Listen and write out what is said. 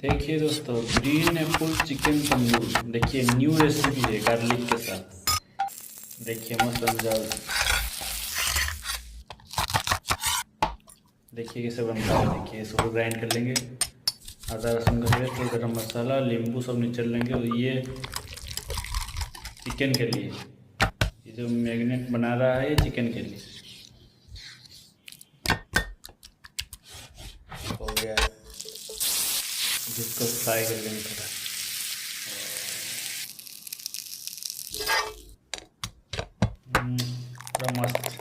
देखिए दोस्तों, green Apple chicken तंदूर। देखिए न्यू रेसिपी है गार्लिक के साथ। देखिए मस्त बन जाओ। देखिए कैसे बनता है। देखिए इसको ग्राइंड कर लेंगे, अदरक लहसुन का पेस्ट और गरम मसाला, नींबू सब निचल लेंगे। और ये चिकन के लिए, ये जो मैरिनेट बना रहा है ये चिकन के लिए हो गया। जिसको फ्राई कर लेंगे थोड़ा। पूरा मस्त